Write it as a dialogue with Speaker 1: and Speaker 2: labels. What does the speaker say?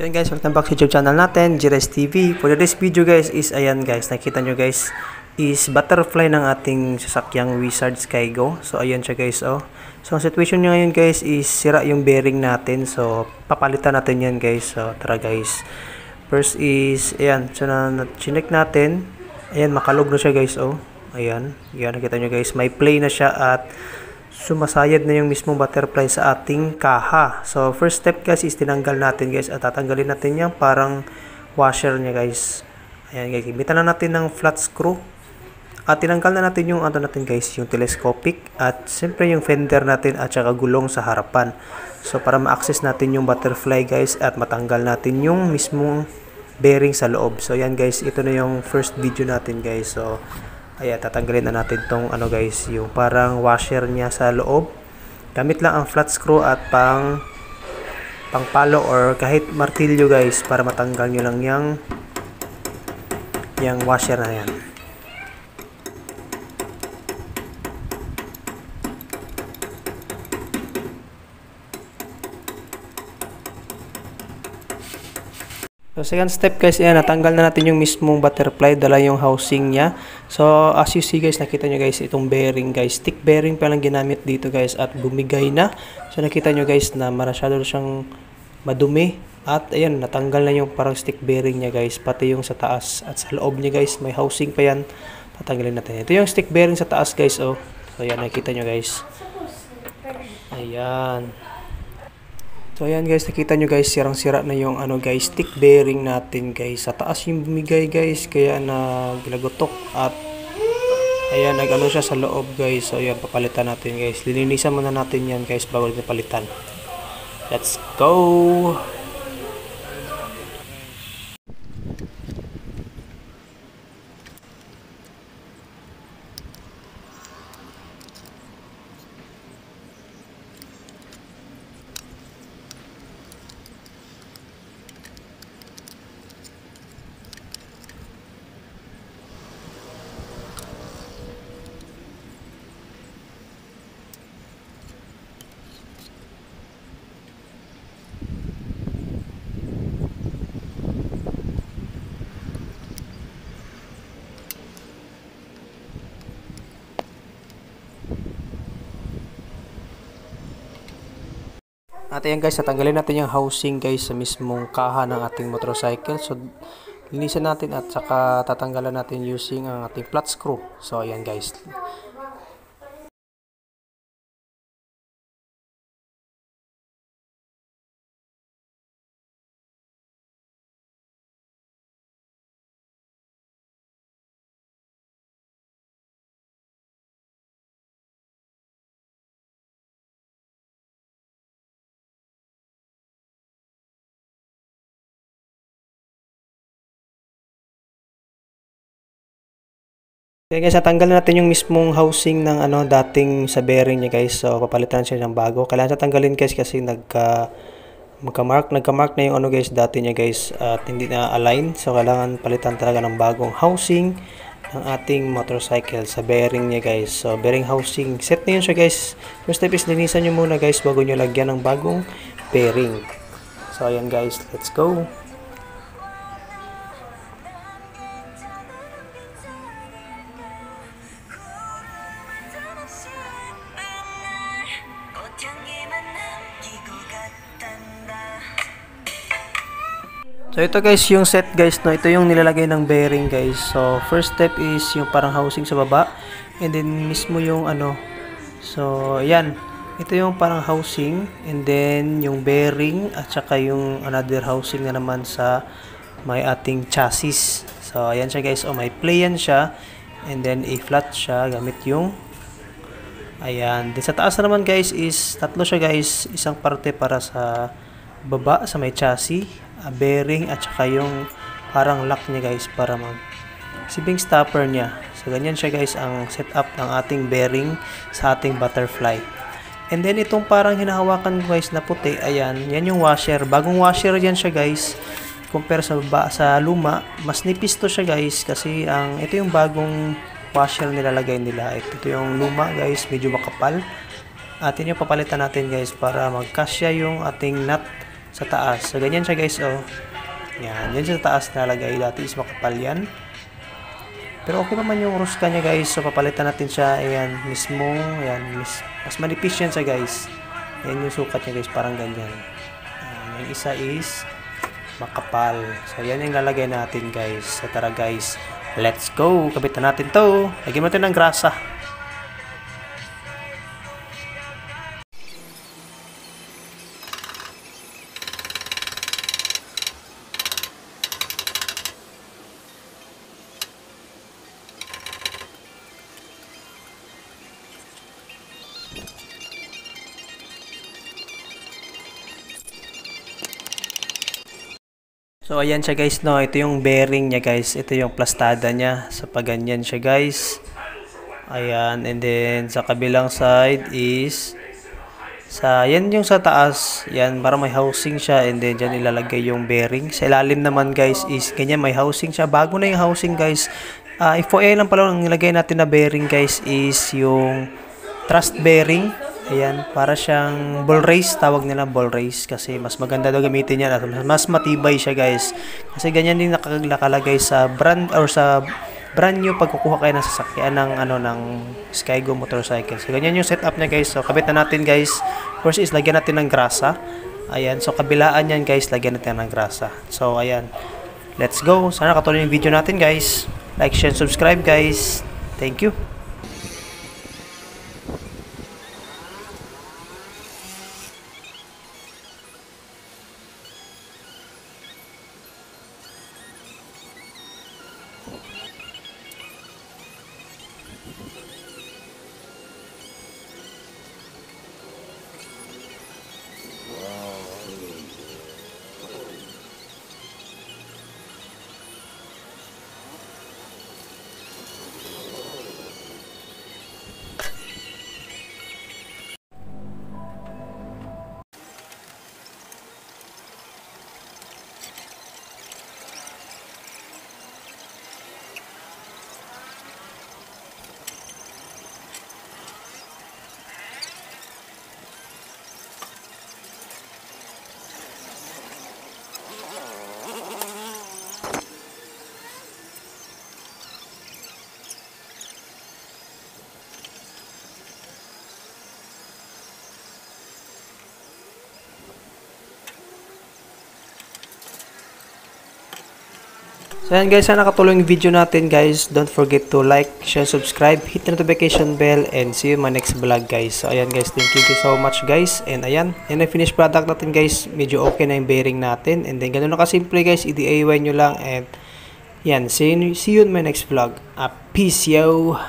Speaker 1: So yun guys, welcome back sa YouTube channel natin, Jires TV. For this video guys is, ayan guys, nakita nyo guys, is butterfly ng ating sasakyang Wizard Skygo. So ayan siya guys, oh. So ang situation nyo ngayon guys is sira yung bearing natin. So papalitan natin yan guys. So tara guys. First is, ayan, so chinek natin. Ayan, makalog na siya guys, oh. Ayan, yan, nakita nyo guys, may play na siya at sumasayad na yung mismong butterfly sa ating kaha. So first step guys is tinanggal natin guys at tatanggalin natin yung parang washer niya guys. Ayan guys, gamitan na natin ng flat screw at tinanggal na natin yung ano natin guys, yung telescopic at siyempre yung fender natin at saka gulong sa harapan. So para ma-access natin yung butterfly guys at matanggal natin yung mismong bearing sa loob. So yan guys, ito na yung first video natin guys. So ayan, tatanggalin na natin tong ano guys, yung parang washer niya sa loob. Gamit lang ang flat screw at pangpalo or kahit martilyo guys para matanggal nyo lang yung washer na yan. So second step guys, ayan, natanggal na natin yung mismong butterfly, dala yung housing niya. So as you see guys, nakita nyo guys, itong bearing guys, stick bearing pa lang ginamit dito guys at bumigay na. So nakita nyo guys na masyado siyang madumi at ayan, natanggal na yung parang stick bearing niya guys, pati yung sa taas at sa loob niya guys, may housing pa yan. Tatanggalin natin. Ito yung stick bearing sa taas guys, oh. So ayan, nakita nyo guys. Ayan. So ayan guys, nakita nyo guys, sirang-sira na yung ano guys, stick bearing natin guys. Sa taas yung bumigay guys, kaya naglagotok at ayan, nag-ano siya sa loob guys. So ayan, papalitan natin guys. Lilinisan muna natin yan guys bago natin palitan. Let's go! At ayan guys, tatanggalin natin yung housing guys sa mismong kaha ng ating motorcycle. So linisan natin at saka tatanggalan natin using ang ating flat screw. So ayan guys. Okay guys, natanggal natin yung mismong housing ng ano dating sa bearing niya guys. So papalitan siya ng bago. Kailangan tatanggalin guys kasi nagka-mark na yung ano guys dati niya guys at hindi na align. So kailangan palitan talaga ng bagong housing ng ating motorcycle sa bearing niya guys. So bearing housing set na yun siya guys. First step is linisan nyo muna guys bago nyo lagyan ng bagong bearing. So ayan guys, let's go! So ito guys yung set guys, no, ito yung nilalagay ng bearing guys. So first step is yung parang housing sa baba and then mismo yung ano. So ayan, ito yung parang housing and then yung bearing at saka yung another housing na naman sa may ating chassis. So ayan siya guys, oh, may play yan siya and then i-flat siya gamit yung ayan. Then sa taas na naman guys is tatlo siya guys, isang parte para sa baba sa may chassis, bearing at saka yung parang lock niya guys para mag sibing stopper niya. So ganyan siya guys ang setup ng ating bearing sa ating butterfly. And then itong parang hinahawakan guys na puti, ayan, yan yung washer. Bagong washer yan siya guys. Compare sa luma, mas nipis to siya guys kasi ito yung bagong washer nilalagay nila. Ito yung luma guys, medyo makapal. At yun yung papalitan natin guys para magkasya yung ating nut sa taas. So ganyan siya guys, oh. Yan, yan sa taas nalagay. Dati is makapal yan. Pero okay naman yung rosca niya guys. So papalitan natin siya. Ayan, mismo. Ayan, mas manipis yan siya guys. Ayan yung sukat niya guys. Parang ganyan. Ayan, yung isa is makapal. So yan yung lalagay natin guys. So tara guys. Let's go. Kabitan natin to. Lagyan natin ng grasa. So ayan siya guys, no. Ito yung bearing niya guys. Ito yung plastada niya. So pag ganyan siya guys. Ayan, and then sa kabilang side is yan yung sa taas. Yan, para may housing siya, and then dyan ilalagay yung bearing. Sa ilalim naman guys is ganyan, may housing siya. Bago na yung housing guys. FOA lang pala ang nilagay natin na bearing guys is yung thrust bearing. Ayan, para siyang ball race, tawag nila ball race kasi mas maganda daw gamitin yan at mas matibay siya guys. Kasi ganyan din nakalagay sa brand or sa brand new pagkukuha kayo ng sasakyan ng Skygo motorcycle. So ganyan yung setup niya guys. So kabit na natin guys. First is lagyan natin ng grasa. Ayan, so kabilaan yan guys, lagyan natin ng grasa. So ayan. Let's go. Sana nakatulong yung video natin guys. Like, share, subscribe guys. Thank you. So yan guys, sana nakatulong yung video natin guys. Don't forget to like, share, subscribe, hit the notification bell, and see you in my next vlog guys. So ayan guys, thank you so much guys. And ayan, yan ang finished product natin guys. Medyo okay na yung bearing natin. And then ganun na kasimple guys, i-DIY nyo lang. And yan, see you in my next vlog. Peace yo!